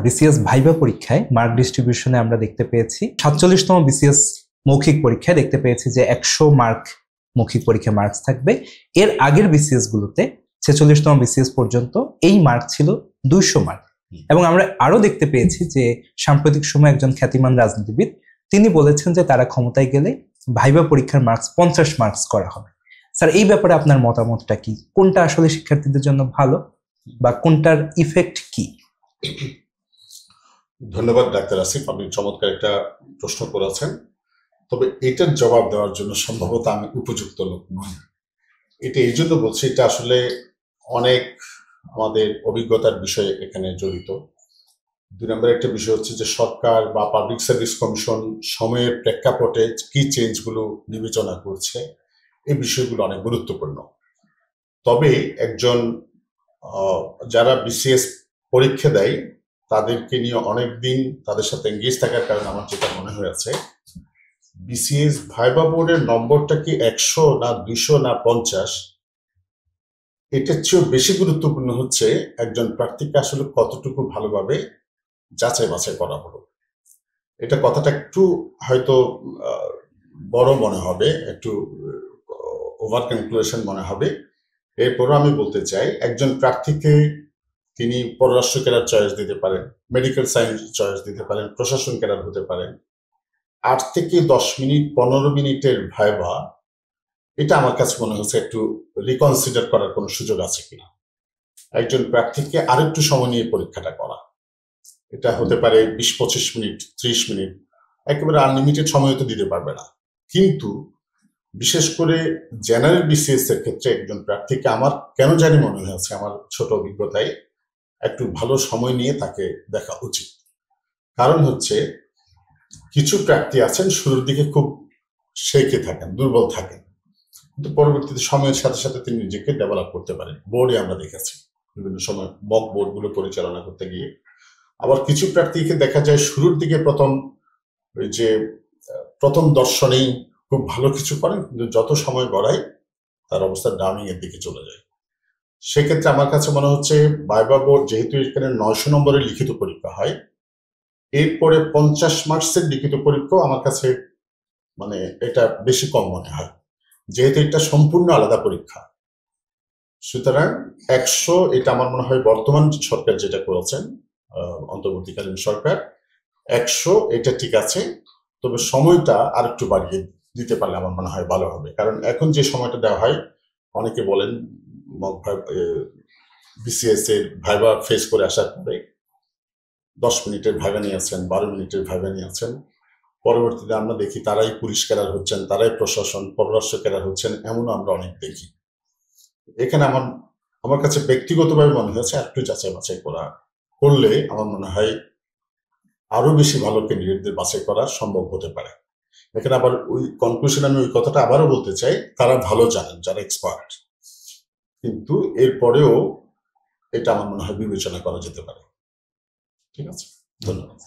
BCS viva পরীক্ষায় mark ডিস্ট্রিবিউশনে আমরা দেখতে পেয়েছি 47তম বিসিএস মৌখিক পরীক্ষায় দেখতে পেয়েছি যে 100 মার্ক মৌখিক পরীক্ষায় মার্কস থাকবে। এর আগের বিসিএস গুলোতে 46তম বিসিএস পর্যন্ত এই মার্ক ছিল 200 মার্ক। এবং আমরা আরো দেখতে পেয়েছি যে সাম্প্রতিক সময়ে একজন খ্যাতিমান রাজনীতিবিদ তিনি বলেছেন যে তারা ক্ষমতায় গেলে ভাইভা পরীক্ষার মার্কস 50 মার্কস করা হবে। স্যার, এই ব্যাপারে আপনার মতামতটা কি? কোনটা আসলে শিক্ষার্থীদের জন্য ভালো বা কোনটার ইফেক্ট কি? ধন্যবাদ ডাক্তার আসিফ, আপনি চমৎকার একটা প্রশ্ন করেছেন। তবে এটার জবাব দেওয়ার জন্য সম্ভবত আমি উপযুক্ত লোক নই। এটা এই জন্য বলছি, এটা আসলে অনেক আমাদের অভিজ্ঞতার বিষয় এখানে জড়িত। 2 নম্বর একটা বিষয় হচ্ছে যে সরকার বা পাবলিক সার্ভিস কমিশন সময়ের প্রেক্ষাপটে কি চেঞ্জগুলো বিবেচনা করছে, এই বিষয়গুলো অনেক গুরুত্বপূর্ণ। তবে একজন যারা বিসিএস পরীক্ষা দেয় তাদেরকে নিয়ে অনেকদিন তাদের সাথে এঙ্গেজ থাকার কারণে আমার যেটা মনে হয়েছে, বিসিএস ভাইভা বোর্ডের নম্বরটা কি 100 না 200 না 50, এটার চেয়েও বেশি গুরুত্বপূর্ণ হচ্ছে একজন প্রার্থীকে আসলে কতটুকু ভালোভাবে যাচাই বাছাই করা হলো। এটা কথাটা একটু হয়তো বড় মনে হবে, একটু ওভার ক্যালকুলেশন মনে হবে। এরপরও আমি বলতে চাই, একজন প্রার্থীকে তিনি পররাষ্ট্র ক্যাডার চয়েস দিতে পারেন, মেডিকেল সায়েন্স চয়েস দিতে পারেন, প্রশাসন ক্যাডার হতে পারেন। 8 থেকে 10 মিনিট 15 মিনিটের ভাইভা, এটা আমার কাছে মনে হচ্ছে একটু রিকনসিডার করার কোনো সুযোগ আছে কিনা। একজন প্রার্থীকে আরেকটু সময় নিয়ে পরীক্ষাটা করা, এটা হতে পারে 20-25 মিনিট, 30 মিনিট, একেবারে আনলিমিটেড সময় তো দিতে পারবে না। কিন্তু বিশেষ করে জেনারেল বিসিএস এর ক্ষেত্রে একজন প্রার্থীকে আমার কেন জানি মনে হয়েছে, আমার ছোট অভিজ্ঞতায়, একটু ভালো সময় নিয়ে তাকে দেখা উচিত। কারণ হচ্ছে কিছু প্রার্থী আছেন শুরুর দিকে খুব শেখে থাকেন, দুর্বল থাকেন, কিন্তু পরবর্তীতে সময়ের সাথে সাথে তিনি নিজেকে ডেভেলপ করতে পারেন। বোর্ডে আমরা দেখেছি বিভিন্ন সময় মক বোর্ডগুলো পরিচালনা করতে গিয়ে। আবার কিছু প্রার্থীকে দেখা যায় শুরুর দিকে প্রথম দর্শনেই খুব ভালো কিছু করেন, কিন্তু যত সময় গড়ায় তার অবস্থা ডাউনিং এর দিকে চলে যায়। সেক্ষেত্রে আমার কাছে মনে হচ্ছে ভাইভা বোর্ড, যেহেতু এখানে 900 নম্বরের লিখিত পরীক্ষা হয়, এরপরে 50 মার্কসের লিখিত পরীক্ষা আমার কাছে মানে এটা বেশি কম মনে হয়, যেহেতু এটা সম্পূর্ণ আলাদা পরীক্ষা। সুতরাং 100, এটা আমার মনে হয় বর্তমান সরকার যেটা করেছেন, অন্তর্বর্তীকালীন সরকার, 100 এটা ঠিক আছে। তবে সময়টা আরেকটু বাড়িয়ে দিতে পারলে আমার মনে হয় ভালো হবে। কারণ এখন যে সময়টা দেওয়া হয়, অনেকে বলেন বিসিএস এর ভাইভা ফেস করে আসার পরে 10 মিনিটের ভাইভা নিয়ে আসছেন, 12 মিনিটের ভাইভা নিয়ে আসছেন, পরবর্তীতে আমরা দেখি তারাই পুলিশ ক্যাডার হচ্ছেন, তারাই প্রশাসন পররাষ্ট্র ক্যাডার হচ্ছেন, এমনও আমরা অনেক দেখি। এখানে আমার কাছে ব্যক্তিগতভাবে মনে হয়েছে একটু যাচাই বাছাই করলে আমার মনে হয় আরো বেশি ভালো ক্যান্ডিডেটদের বাছাই করা সম্ভব হতে পারে। এখানে আবার ওই কনক্লুশন, আমি ওই কথাটা আবারও বলতে চাই, তারা ভালো জানেন, যারা এক্সপার্ট, কিন্তু এরপরেও এটা আমার মনে হয় বিবেচনা করা যেতে পারে। ঠিক আছে, ধন্যবাদ।